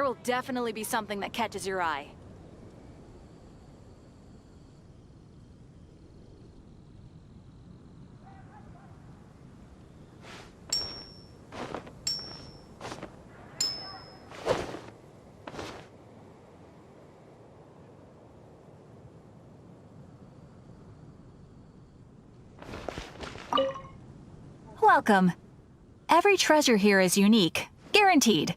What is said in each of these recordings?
will definitely be something that catches your eye. Welcome. Every treasure here is unique, guaranteed.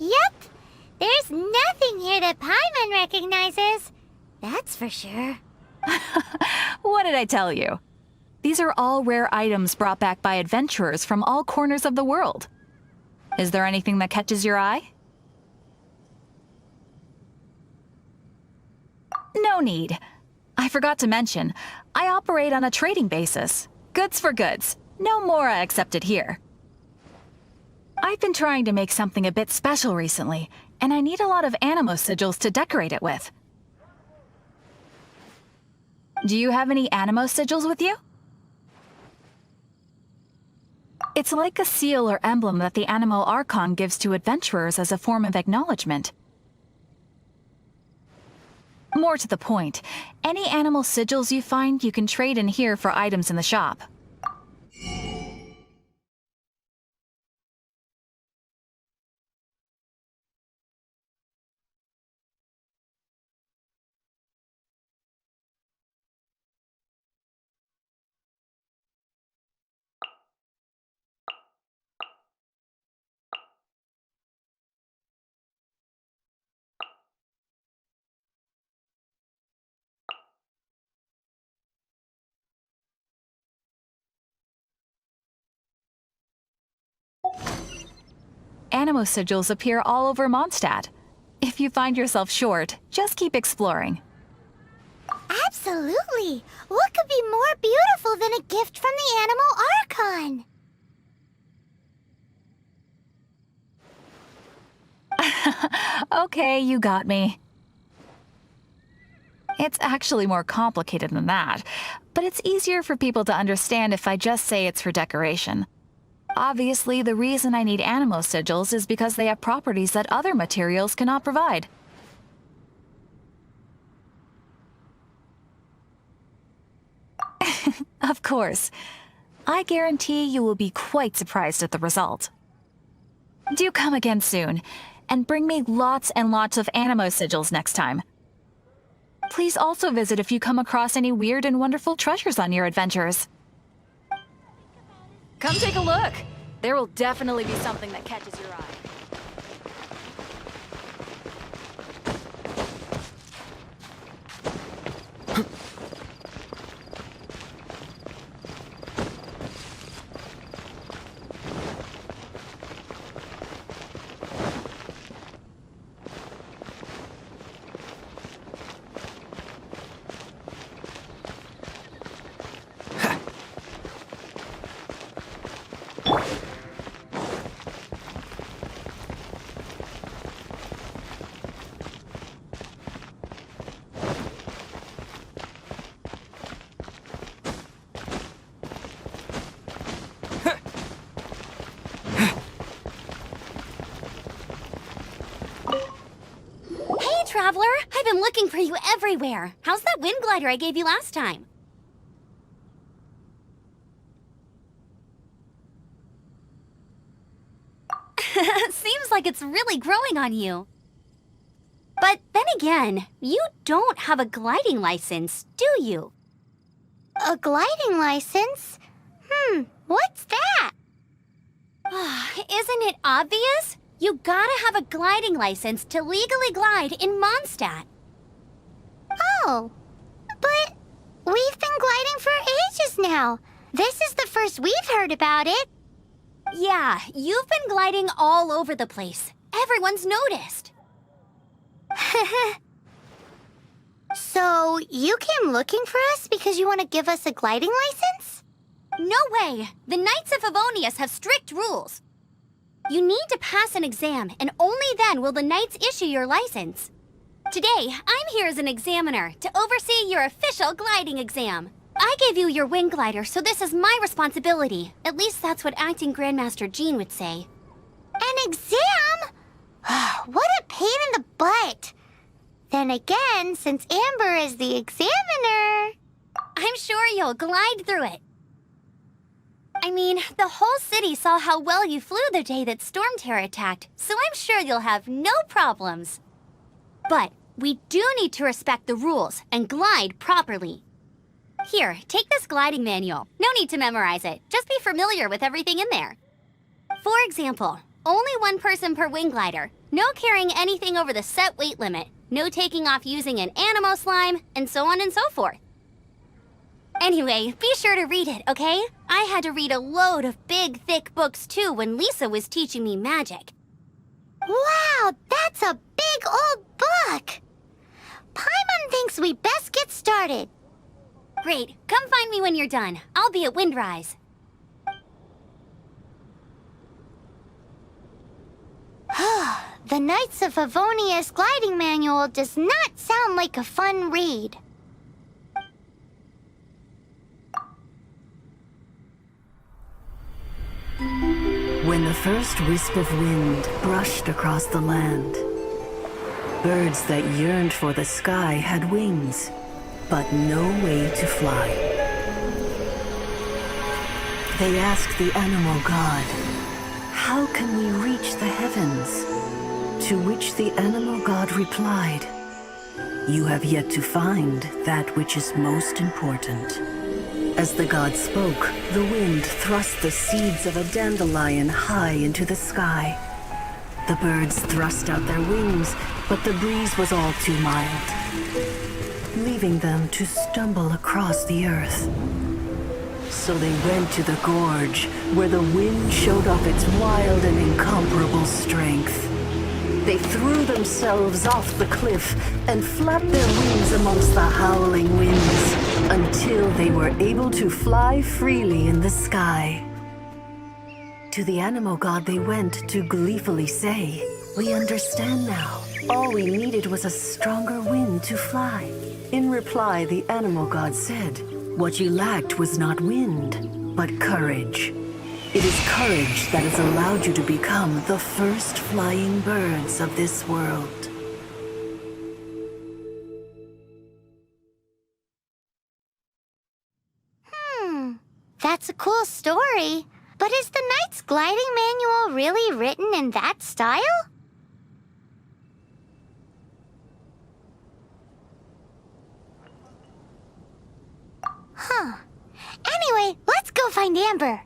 Yep. There's nothing here that Paimon recognizes. That's for sure. What did I tell you? These are all rare items brought back by adventurers from all corners of the world. Is there anything that catches your eye? No need. I forgot to mention, I operate on a trading basis. Goods for goods. No Mora accepted here. I've been trying to make something a bit special recently, and I need a lot of animo sigils to decorate it with. Do you have any animo sigils with you? It's like a seal or emblem that the Animo Archon gives to adventurers as a form of acknowledgement. More to the point, any animal sigils you find you can trade in here for items in the shop. Animo sigils appear all over Mondstadt. If you find yourself short, just keep exploring. Absolutely! What could be more beautiful than a gift from the Animal Archon? Okay, you got me. It's actually more complicated than that, but it's easier for people to understand if I just say it's for decoration. Obviously, the reason I need animo sigils is because they have properties that other materials cannot provide. Of course. I guarantee you will be quite surprised at the result. Do come again soon, and bring me lots and lots of animo sigils next time. Please also visit if you come across any weird and wonderful treasures on your adventures. Come take a look. There will definitely be something that catches your eye. Traveler, I've been looking for you everywhere. How's that wind glider I gave you last time? Seems like it's really growing on you. But then again, you don't have a gliding license, do you? A gliding license? What's that? Isn't it obvious? You gotta have a gliding license to legally glide in Mondstadt. Oh, but we've been gliding for ages now. This is the first we've heard about it. Yeah, you've been gliding all over the place. Everyone's noticed. So, you came looking for us because you want to give us a gliding license? No way! The Knights of Favonius have strict rules. You need to pass an exam, and only then will the Knights issue your license. Today, I'm here as an examiner to oversee your official gliding exam. I gave you your wing glider, so this is my responsibility. At least that's what Acting Grandmaster Jean would say. An exam? then again, since Amber is the examiner, I'm sure you'll glide through it. I mean, the whole city saw how well you flew the day that Storm Terror attacked, so I'm sure you'll have no problems. But we do need to respect the rules and glide properly. Here, take this gliding manual. No need to memorize it. Just be familiar with everything in there. For example, only one person per wing glider. No carrying anything over the set weight limit. No taking off using an animo slime, and so on and so forth. Anyway, be sure to read it, okay? I had to read a load of big, thick books too when Lisa was teaching me magic. Wow, that's a big old book! Paimon thinks we best get started. Great, come find me when you're done. I'll be at Windrise. The Knights of Favonius gliding manual does not sound like a fun read. When the first wisp of wind brushed across the land, birds that yearned for the sky had wings, but no way to fly. They asked the animal god, "How can we reach the heavens?" To which the animal god replied, "You have yet to find that which is most important." As the god spoke, the wind thrust the seeds of a dandelion high into the sky. The birds thrust out their wings, but the breeze was all too mild, leaving them to stumble across the earth. So they went to the gorge, where the wind showed off its wild and incomparable strength. They threw themselves off the cliff and flapped their wings amongst the howling winds until they were able to fly freely in the sky. To the animal god they went to gleefully say, "We understand now. All we needed was a stronger wind to fly." In reply, the animal god said, "What you lacked was not wind, but courage. It is courage that has allowed you to become the first flying birds of this world." That's a cool story. But is the Knight's gliding manual really written in that style? Huh. Anyway, let's go find Amber.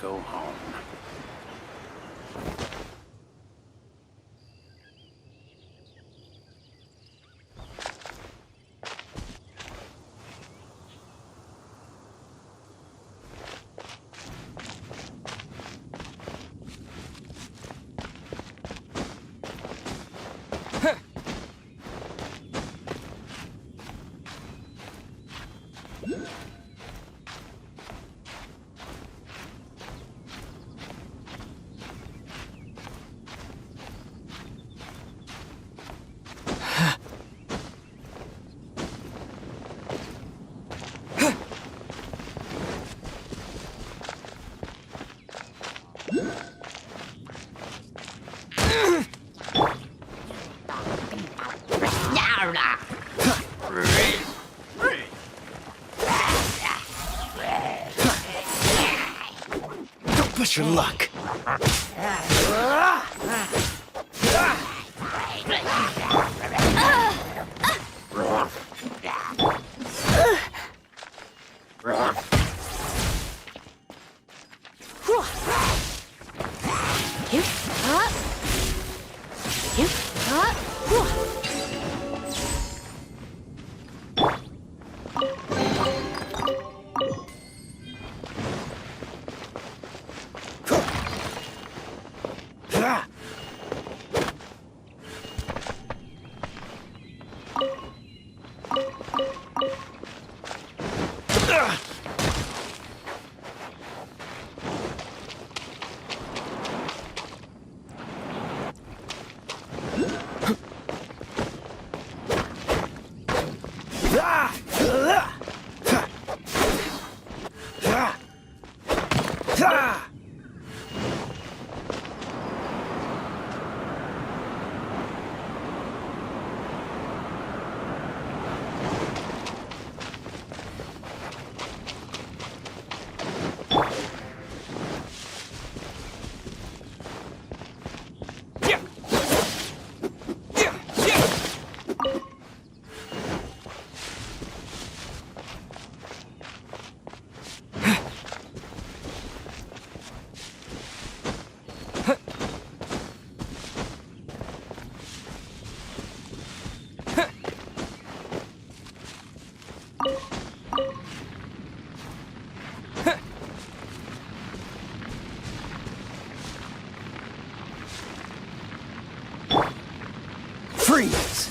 go home. Don't push your luck. Freeze!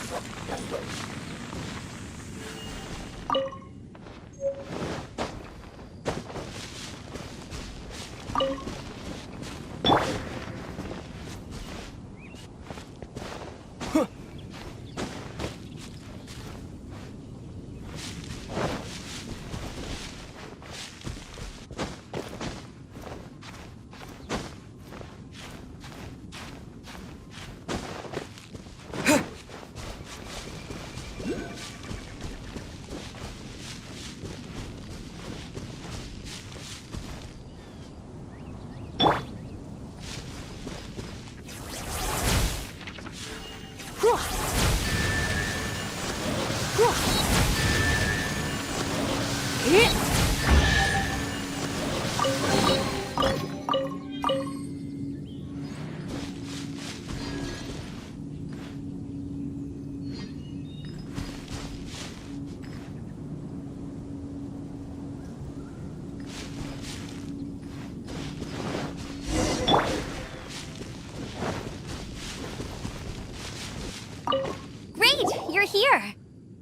Great, you're here.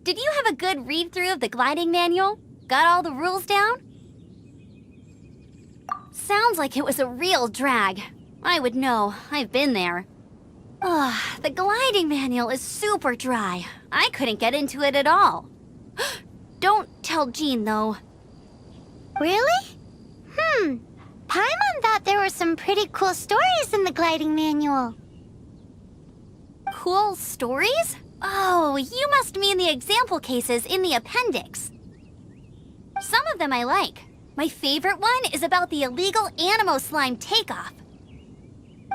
Did you have a good read-through of the gliding manual? Got all the rules down? Sounds like it was a real drag. I would know. I've been there. Ugh, the gliding manual is super dry. I couldn't get into it at all. Don't tell Jean, though. Really? Paimon thought there were some pretty cool stories in the gliding manual. Cool stories? Oh, you must mean the example cases in the appendix. Some of them I like. My favorite one is about the illegal Animo slime takeoff.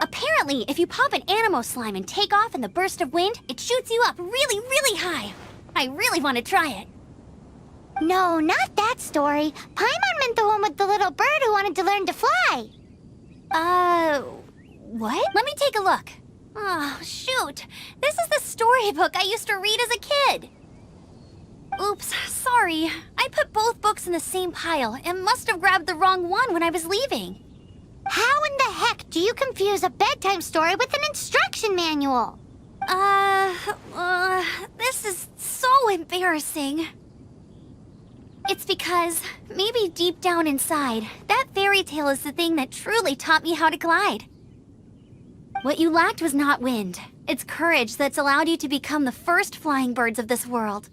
Apparently, if you pop an Animo slime and take off in the burst of wind, it shoots you up really, really high. I really want to try it. No, not that story. Paimon meant the one with the little bird who wanted to learn to fly. What? Let me take a look. Oh, shoot. This is the storybook I used to read as a kid. Oops, sorry. I put both books in the same pile and must have grabbed the wrong one when I was leaving. How in the heck do you confuse a bedtime story with an instruction manual? This is so embarrassing. It's because, maybe deep down inside, that fairy tale is the thing that truly taught me how to glide. What you lacked was not wind. It's courage that's allowed you to become the first flying birds of this world.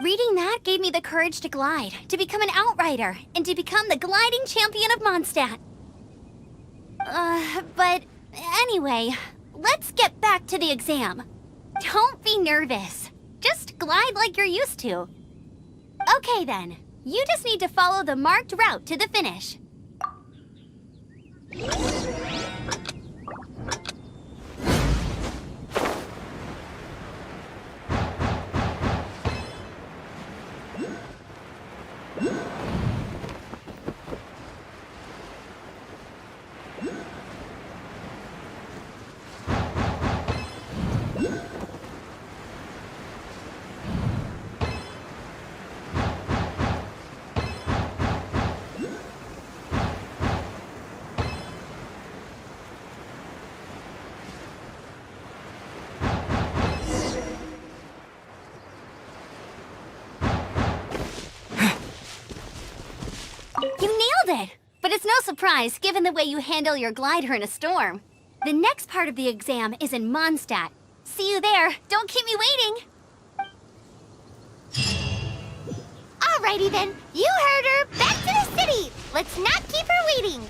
Reading that gave me the courage to glide, to become an outrider, and to become the gliding champion of Mondstadt. But anyway, let's get back to the exam. Don't be nervous. Just glide like you're used to. Okay then, you just need to follow the marked route to the finish. You nailed it! But it's no surprise, given the way you handle your glider in a storm. The next part of the exam is in Mondstadt. See you there. Don't keep me waiting. Alrighty then, you heard her. Back to the city. Let's not keep her waiting.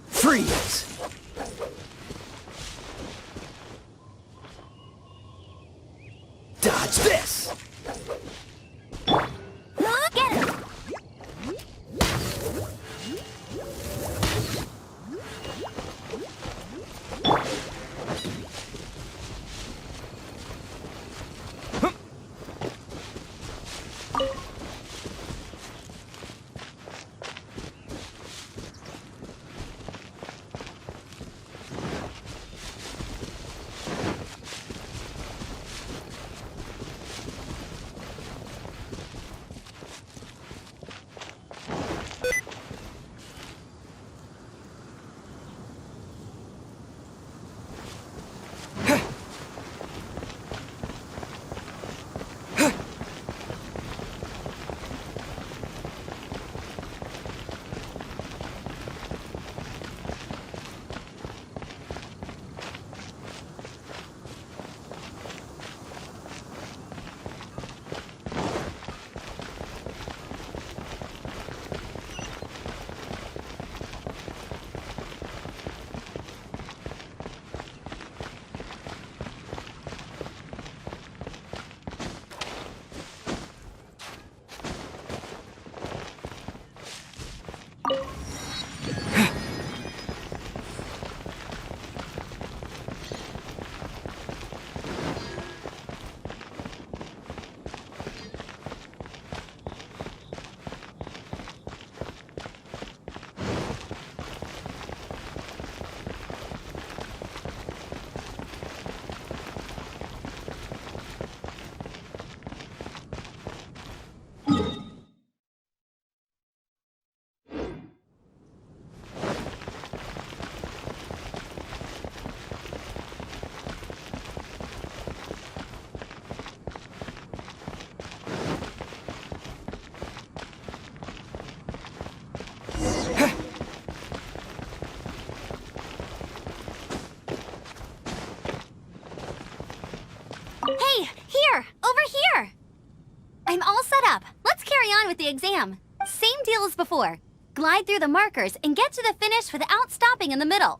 Freeze! Dodge this! Get him! with the exam. Same deal as before. Glide through the markers and get to the finish without stopping in the middle.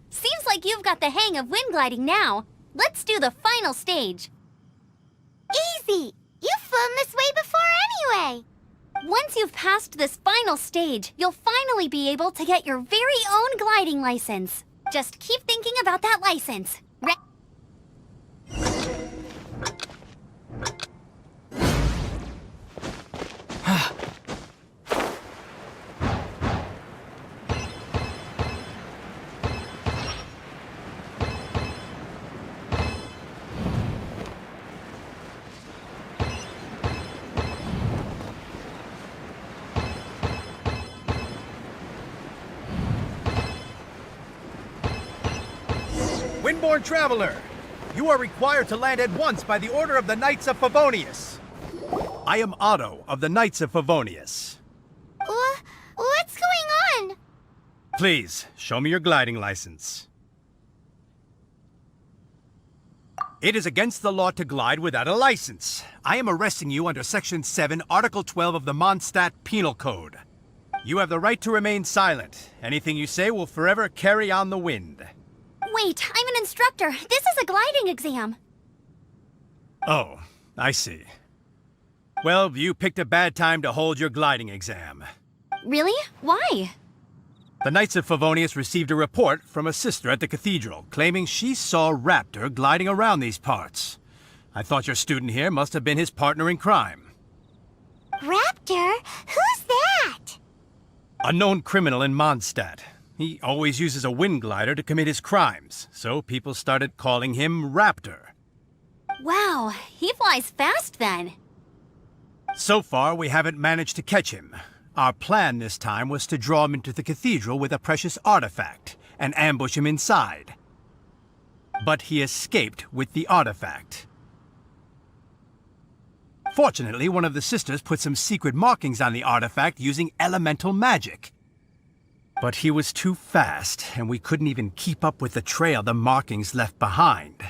Seems like you've got the hang of wind gliding now. Let's do the final stage. Easy! You've flown this way before anyway! Once you've passed this final stage, you'll finally be able to get your very own gliding license. Just keep thinking about that license. Windborne Traveler, you are required to land at once by the order of the Knights of Favonius. I am Otto of the Knights of Favonius. What's going on? Please, show me your gliding license. It is against the law to glide without a license. I am arresting you under Section 7, Article 12 of the Mondstadt Penal Code. You have the right to remain silent. Anything you say will forever carry on the wind. Wait, I'm an instructor. This is a gliding exam. Oh, I see. Well, you picked a bad time to hold your gliding exam. Really? Why? The Knights of Favonius received a report from a sister at the cathedral claiming she saw Raptor gliding around these parts. I thought your student here must have been his partner in crime. Raptor? Who's that? A known criminal in Mondstadt. He always uses a wind glider to commit his crimes, so people started calling him Raptor. Wow, he flies fast then. So far, we haven't managed to catch him. Our plan this time was to draw him into the cathedral with a precious artifact and ambush him inside. But he escaped with the artifact. Fortunately, one of the sisters put some secret markings on the artifact using elemental magic. But he was too fast, and we couldn't even keep up with the trail the markings left behind.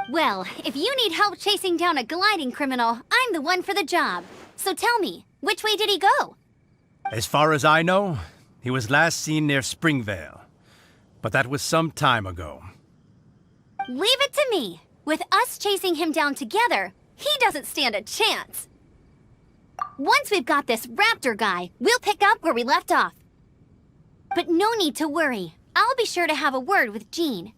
Well, if you need help chasing down a gliding criminal, I'm the one for the job. So tell me, which way did he go? As far as I know, he was last seen near Springvale. But that was some time ago. Leave it to me. With us chasing him down together, he doesn't stand a chance. Once we've got this Raptor guy, we'll pick up where we left off. But no need to worry. I'll be sure to have a word with Jean.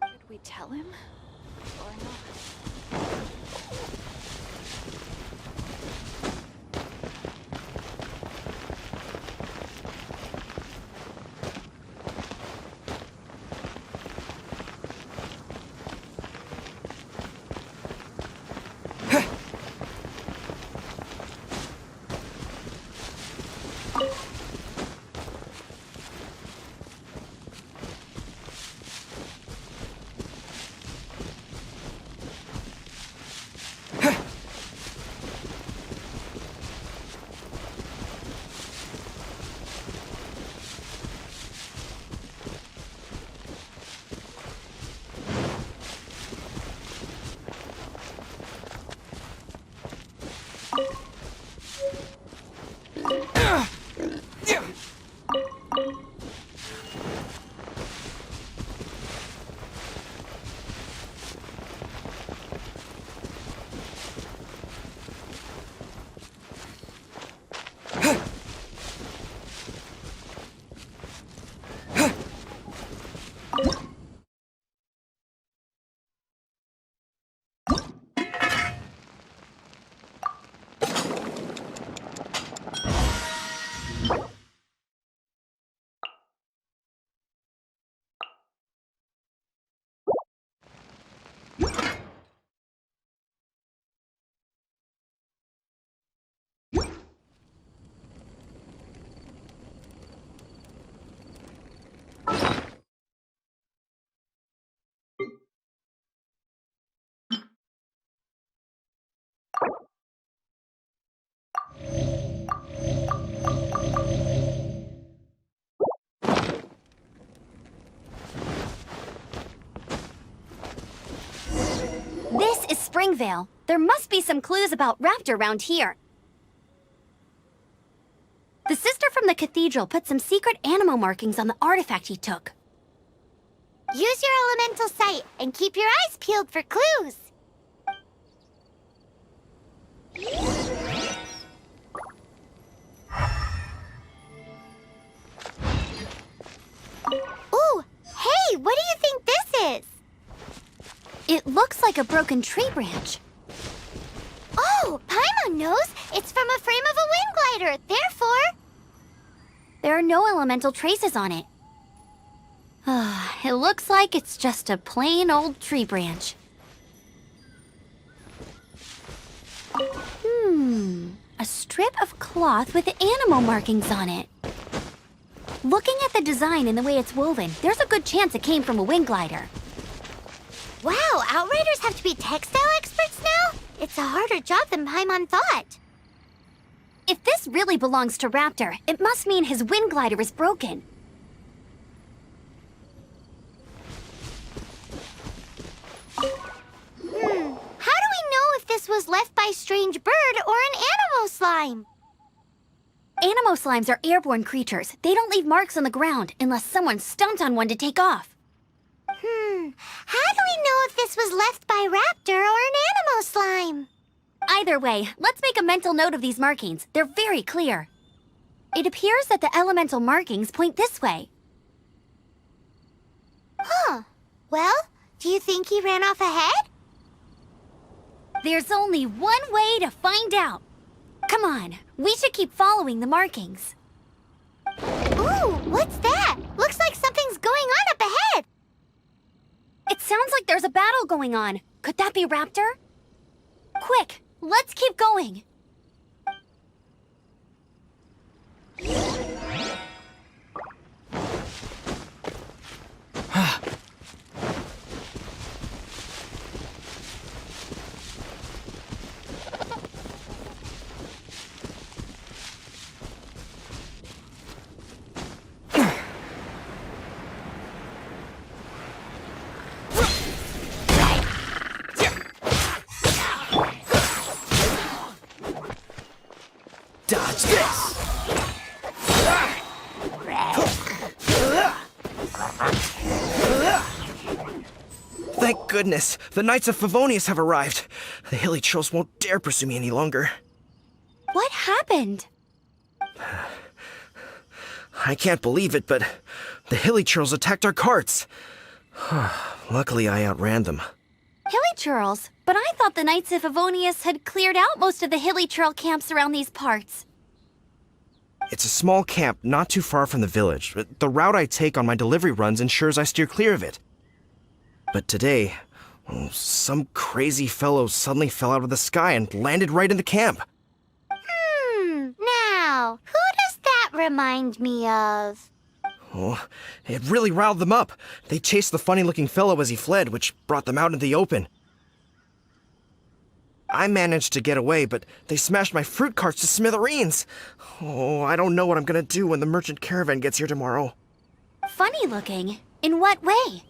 Should we tell him or not? Springvale. There must be some clues about Raptor around here. The sister from the cathedral put some secret animal markings on the artifact he took. Use your elemental sight and keep your eyes peeled for clues. Ooh, hey, what do you think this is? It looks like a broken tree branch. Oh, Paimon knows. It's from a frame of a wind glider. Therefore, There are no elemental traces on it. It looks like it's just a plain old tree branch. A strip of cloth with animal markings on it. Looking at the design and the way it's woven, there's a good chance it came from a wind glider. wow, Outriders have to be textile experts now? It's a harder job than Paimon thought. If this really belongs to Raptor, it must mean his wind glider is broken. How do we know if this was left by strange bird or an animal slime? Animo slimes are airborne creatures. They don't leave marks on the ground unless someone stomped on one to take off. How do we know if this was left by Raptor or an animal slime? Either way, let's make a mental note of these markings. They're very clear. It appears that the elemental markings point this way. Huh. Well, do you think he ran off ahead? There's only one way to find out. Come on, we should keep following the markings. Ooh, what's that? Looks like something's going on up ahead. It sounds like there's a battle going on. Could that be Raptor? Quick, let's keep going. Dodge this! Thank goodness, the Knights of Favonius have arrived. The hilly trolls won't dare pursue me any longer. What happened? I can't believe it, but the hilly trolls attacked our carts. Luckily, I outran them. Hilly churls? But I thought the Knights of Favonius had cleared out most of the hilly churl camps around these parts. It's a small camp not too far from the village. The route I take on my delivery runs ensures I steer clear of it. But today, some crazy fellow suddenly fell out of the sky and landed right in the camp. Now, who does that remind me of? Oh, it really riled them up. They chased the funny-looking fellow as he fled, which brought them out into the open. I managed to get away, but they smashed my fruit carts to smithereens. Oh, I don't know what I'm gonna do when the merchant caravan gets here tomorrow. Funny looking? In what way?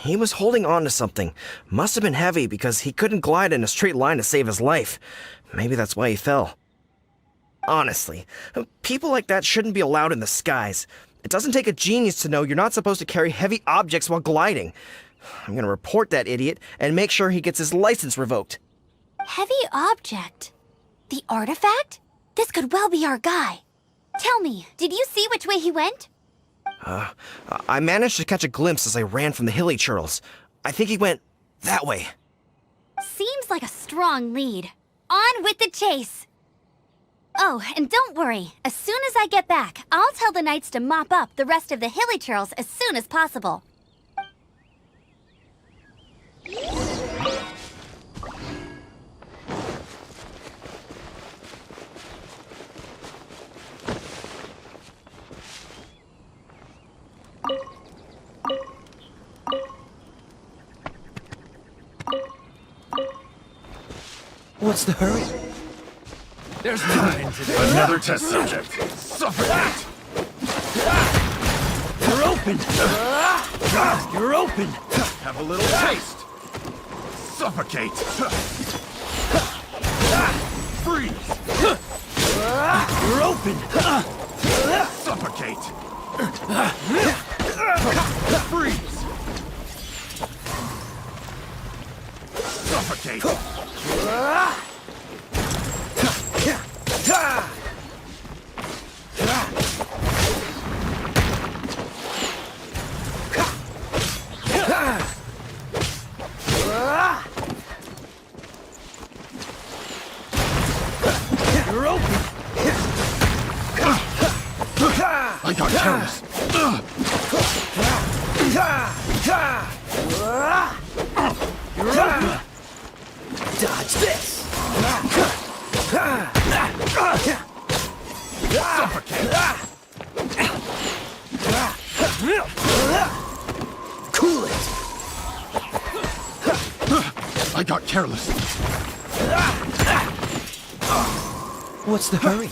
He was holding on to something. Must have been heavy because he couldn't glide in a straight line to save his life. Maybe that's why he fell. Honestly, people like that shouldn't be allowed in the skies. It doesn't take a genius to know you're not supposed to carry heavy objects while gliding. I'm gonna report that idiot and make sure he gets his license revoked. Heavy object? The artifact? This could well be our guy. Tell me, did you see which way he went? I managed to catch a glimpse as I ran from the hilly churls. I think he went that way. Seems like a strong lead. On with the chase! Oh, and don't worry. As soon as I get back, I'll tell the knights to mop up the rest of the hilly churls as soon as possible. What's the hurry? There's nothing to do. Another test subject. Suffocate! You're open! You're open! Have a little taste! Suffocate! Freeze! You're open! Suffocate! Freeze! Suffocate! You're open! I got careless. You're open! Dodge this! Suffocate! Cool it! I got careless. What's the hurry?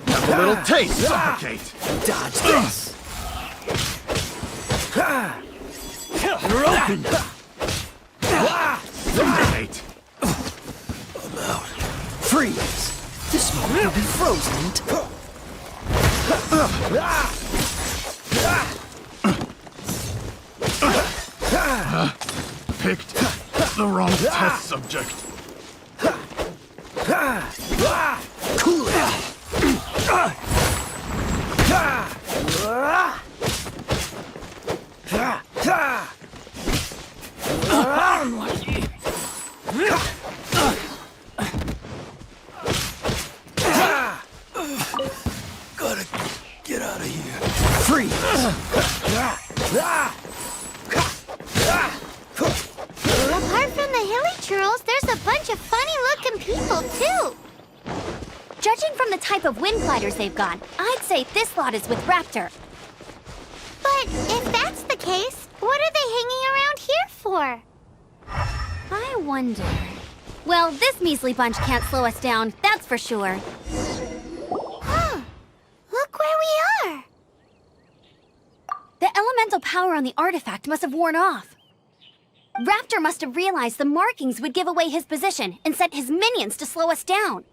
Have a little taste. Suffocate! Dodge this! You're open! Suffocate! Freeze! This moment will be frozen until... Picked the wrong test subject. Cool it! Gotta get out of here. Freeze! Apart from the hilly churls, there's a bunch of funny-looking people, too. Judging from the type of wind gliders they've got, I'd say this lot is with Raptor. But if that's the case, what are they hanging around here for? I wonder... Well, this measly bunch can't slow us down, that's for sure. Huh. Look where we are. The elemental power on the artifact must have worn off. Raptor must have realized the markings would give away his position and sent his minions to slow us down.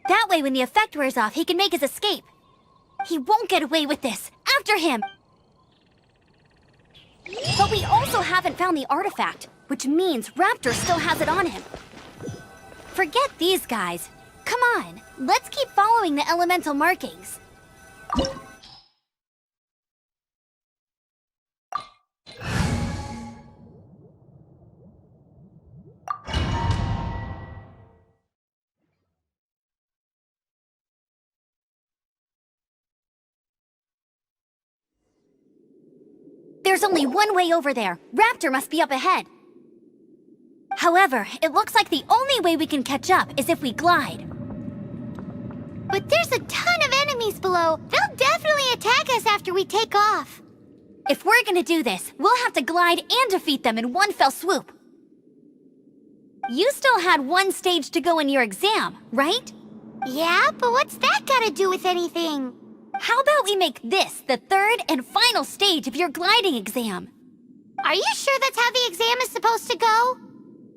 That way, when the effect wears off, he can make his escape. He won't get away with this. After him! But we also haven't found the artifact, which means Raptor still has it on him. Forget these guys. Come on, let's keep following the elemental markings. There's only one way over there. Raptor must be up ahead. However, it looks like the only way we can catch up is if we glide. But there's a ton of enemies below. They'll definitely attack us after we take off. If we're gonna do this, we'll have to glide and defeat them in one fell swoop. You still had one stage to go in your exam, right? Yeah, but what's that got to do with anything? How about we make this the third and final stage of your gliding exam? Are you sure that's how the exam is supposed to go?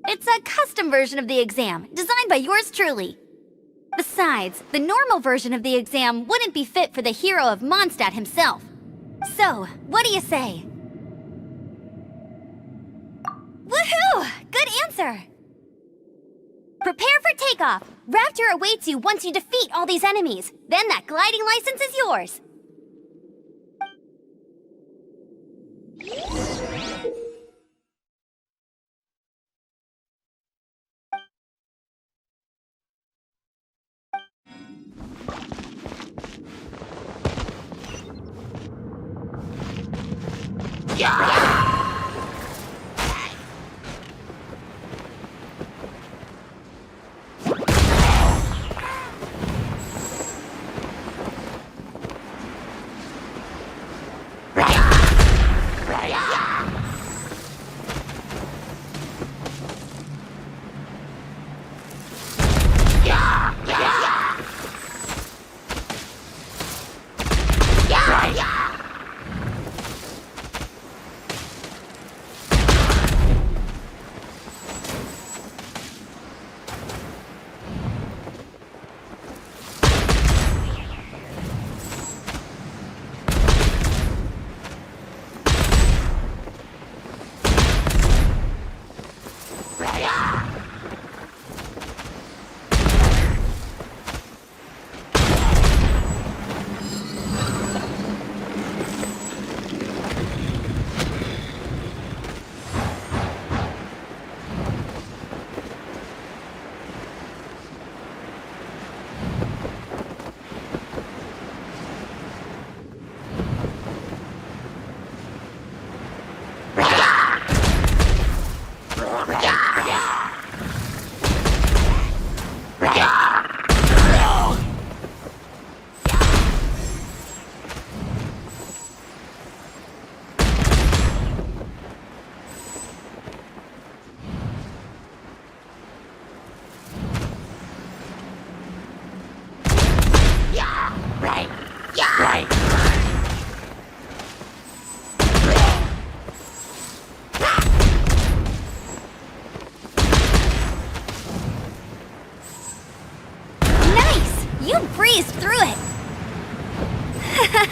It's a custom version of the exam, designed by yours truly. Besides, the normal version of the exam wouldn't be fit for the hero of Mondstadt himself. So, what do you say? Woohoo! Good answer! Prepare for takeoff! Raptor awaits you once you defeat all these enemies. Then that gliding license is yours.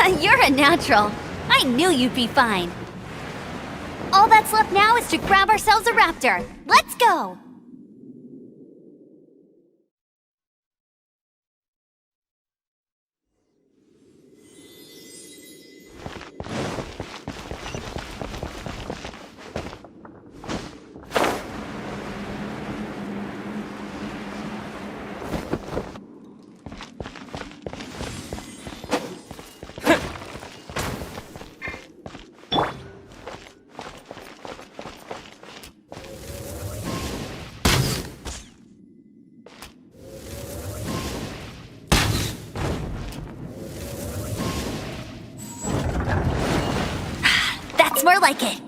You're a natural. I knew you'd be fine. All that's left now is to grab ourselves a raptor. Let's go! That's more like it.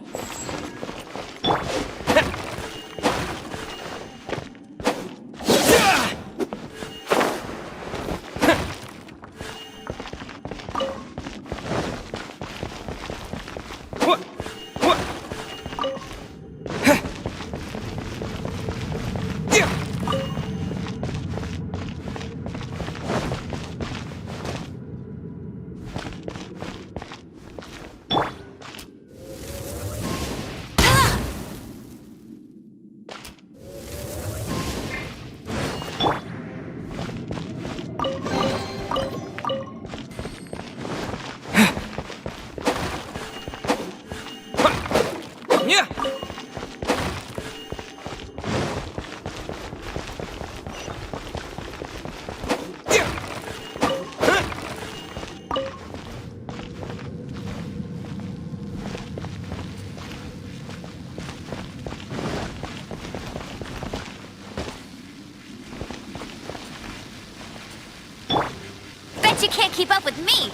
Bet you can't keep up with me!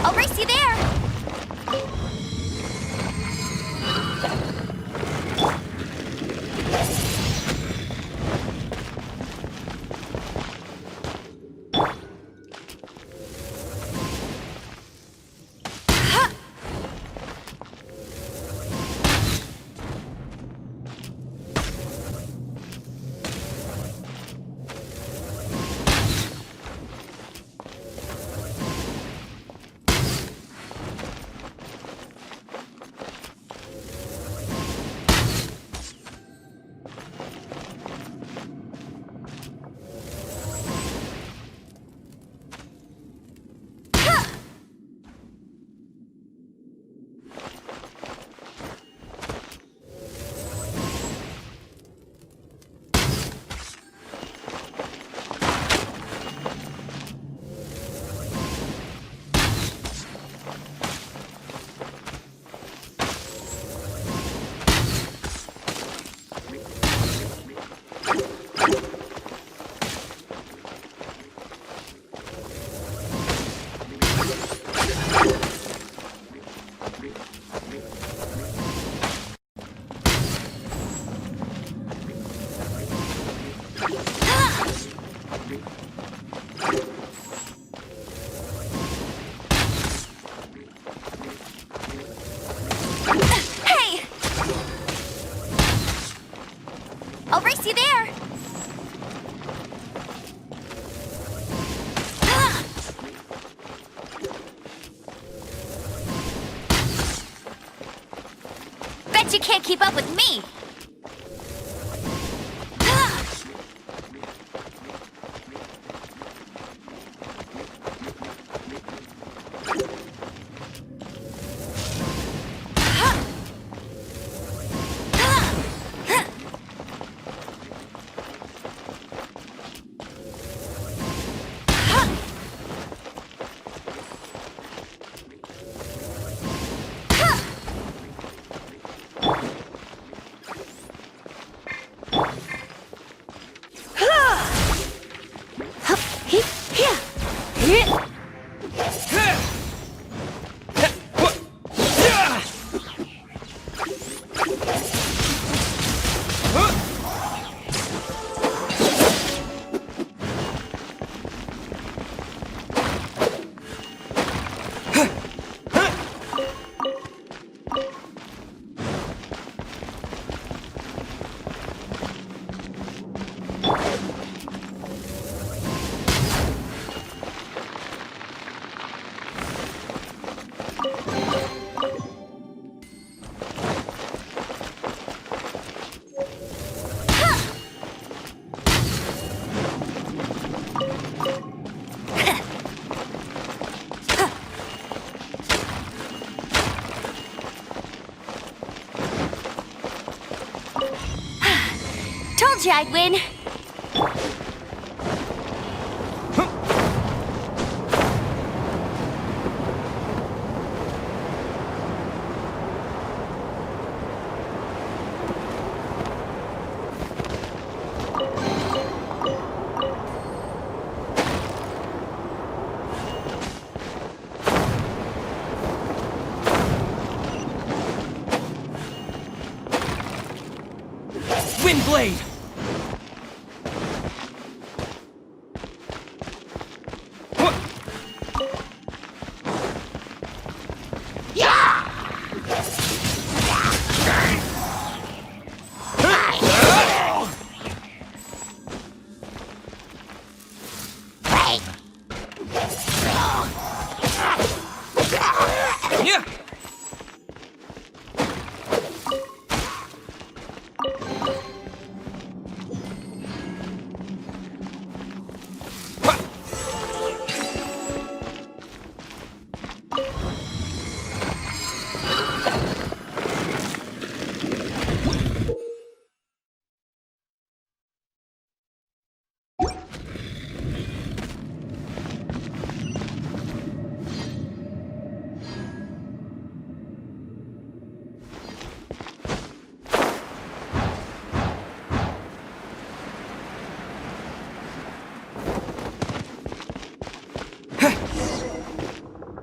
I'll race you there! Hey! I'll race you there! Bet you can't keep up with me! Told you I'd win. Windblade! Yeah!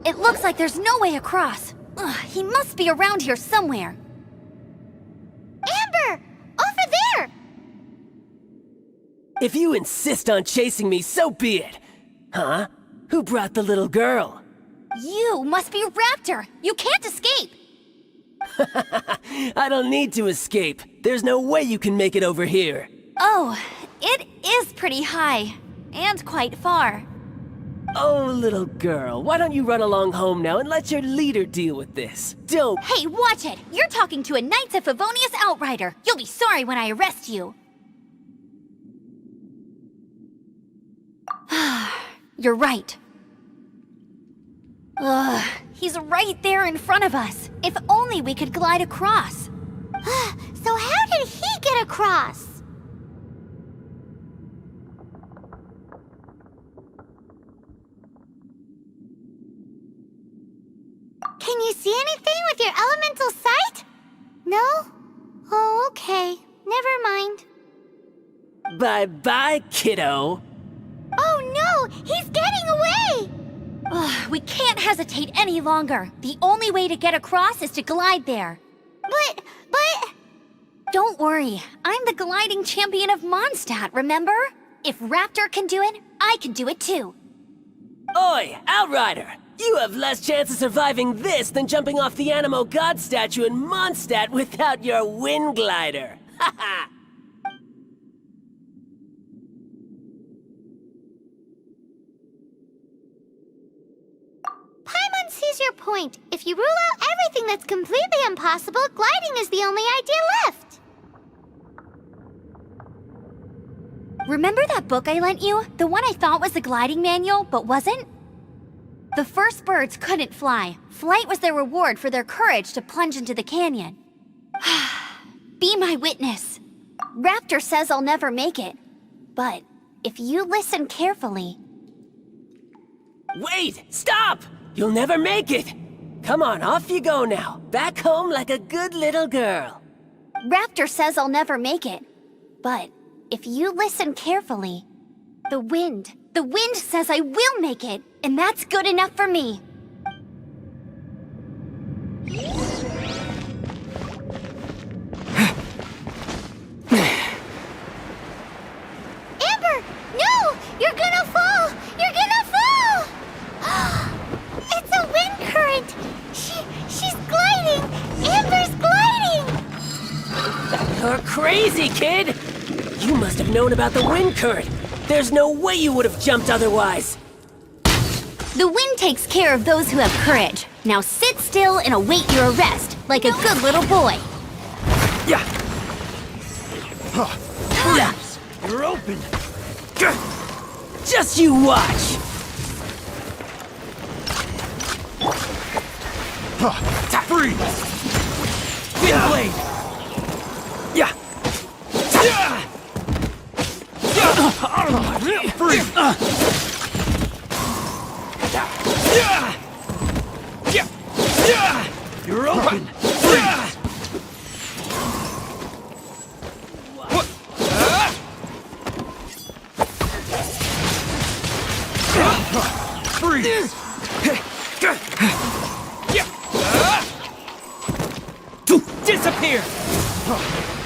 It looks like there's no way across. Ugh, he must be around here somewhere. Amber! Over there! If you insist on chasing me, so be it. Huh? Who brought the little girl? You must be Raptor. You can't escape. I don't need to escape. There's no way you can make it over here. Oh, it is pretty high. And quite far. Oh, little girl, why don't you run along home now and let your leader deal with this? Don't... Hey, watch it! You're talking to a Knights of Favonius outrider. You'll be sorry when I arrest you. You're right. Ugh, he's right there in front of us. If only we could glide across. So how did he get across? Can you see anything with your elemental sight? No? Oh, okay. Never mind. Bye-bye, kiddo. Oh no! He's getting away! Ugh, we can't hesitate any longer. The only way to get across is to glide there. But... Don't worry. I'm the gliding champion of Mondstadt, remember? If Raptor can do it, I can do it too. Oi, Outrider! You have less chance of surviving this than jumping off the Animo God statue in Mondstadt without your wind glider. Ha ha! Paimon sees your point. If you rule out everything that's completely impossible, gliding is the only idea left. Remember that book I lent you? The one I thought was the gliding manual, but wasn't? The first birds couldn't fly. Flight was their reward for their courage to plunge into the canyon. Be my witness. Raptor says I'll never make it. But if you listen carefully... Wait! Stop! You'll never make it! Come on, off you go now. Back home like a good little girl. Raptor says I'll never make it. But if you listen carefully... The wind says I will make it, and that's good enough for me. Amber! No! You're gonna fall! You're gonna fall! It's a wind current! She's gliding! Amber's gliding! You're crazy, kid! You must have known about the wind current. There's no way you would have jumped otherwise. The wind takes care of those who have courage. Now sit still and await your arrest, like a good little boy. Yeah. Please, you're open. Just you watch. Freeze! Windblade. Yeah. You're open! Freeze! Disappear!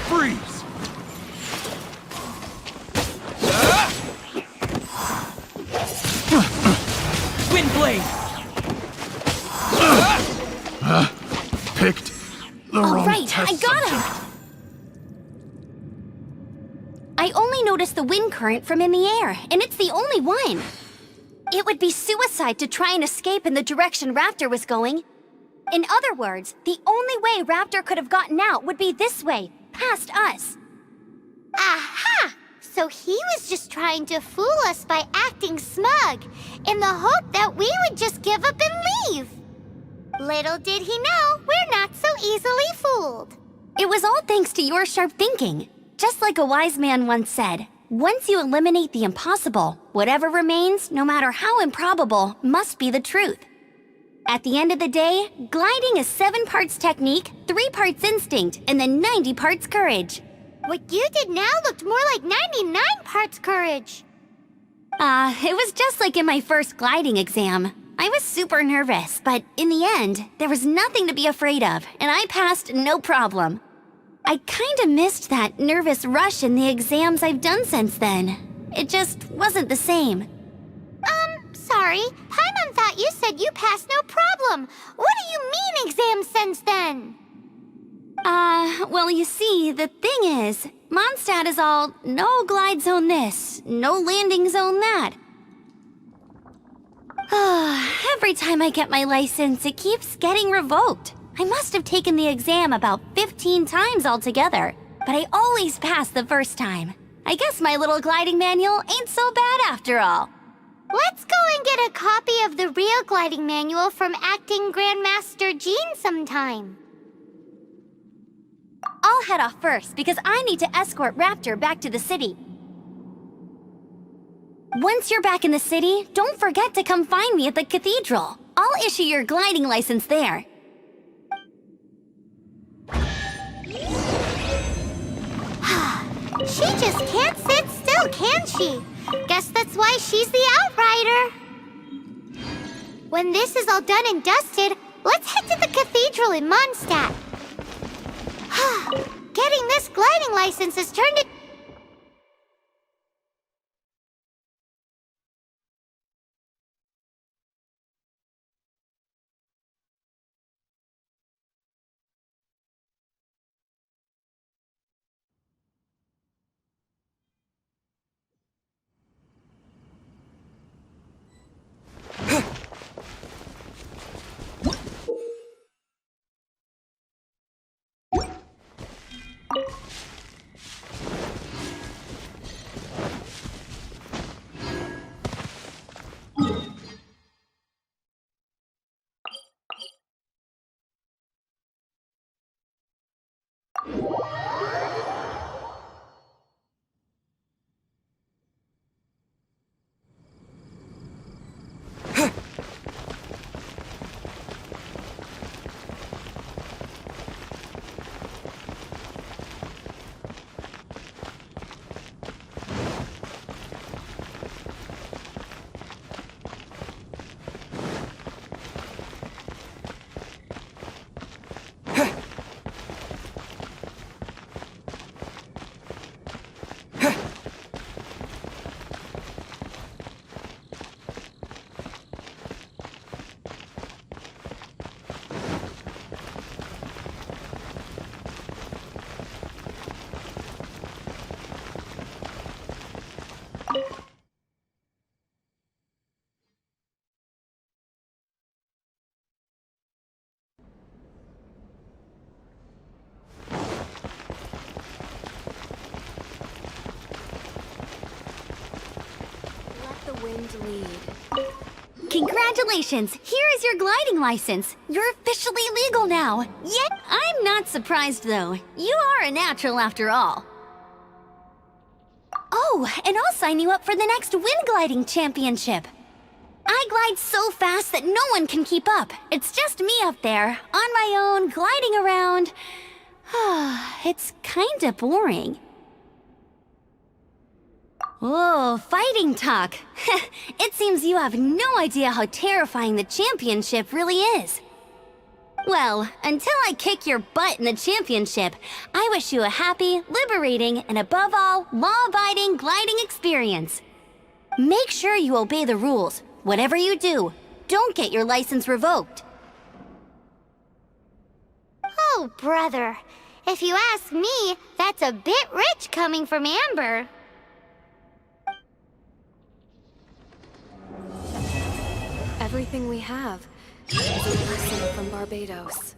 Freeze! Wind blade! Picked the All wrong right, test I got subject. him! I only noticed the wind current from in the air, and it's the only one. It would be suicide to try and escape in the direction Raptor was going. In other words, the only way Raptor could have gotten out would be this way, past us. Aha! So he was just trying to fool us by acting smug, in the hope that we would just give up and leave. Little did he know, we're not so easily fooled. It was all thanks to your sharp thinking. Just like a wise man once said, once you eliminate the impossible, whatever remains, no matter how improbable, must be the truth. At the end of the day, gliding is 7 parts technique, 3 parts instinct, and then 90 parts courage. What you did now looked more like 99 parts courage. It was just like in my first gliding exam. I was super nervous, but in the end, there was nothing to be afraid of, and I passed no problem. I kinda missed that nervous rush in the exams I've done since then. It just wasn't the same. Sorry. Paimon thought you said you passed no problem. What do you mean exam since then? Well, you see, the thing is, Mondstadt is all, no glide zone this, no landing zone that. Every time I get my license, it keeps getting revoked. I must have taken the exam about 15 times altogether, but I always pass the first time. I guess my little gliding manual ain't so bad after all. Let's go and get a copy of the real gliding manual from Acting Grandmaster Jean sometime. I'll head off first because I need to escort Raptor back to the city. Once you're back in the city, don't forget to come find me at the cathedral. I'll issue your gliding license there. She just can't sit still, can she? Guess that's why she's the Outrider. When this is all done and dusted, let's head to the cathedral in Mondstadt. Getting this gliding license has turned it... Wind lead. Congratulations! Here is your gliding license. You're officially legal now. Yet, I'm not surprised though. You are a natural after all. Oh, and I'll sign you up for the next wind gliding championship. I glide so fast that no one can keep up. It's just me up there, on my own, gliding around. It's kinda boring. Oh, fighting talk. It seems you have no idea how terrifying the championship really is. Well, until I kick your butt in the championship, I wish you a happy, liberating, and above all, law-abiding gliding experience. Make sure you obey the rules. Whatever you do, don't get your license revoked. Oh, brother. If you ask me, that's a bit rich coming from Amber. Everything we have is a blessing from Barbados.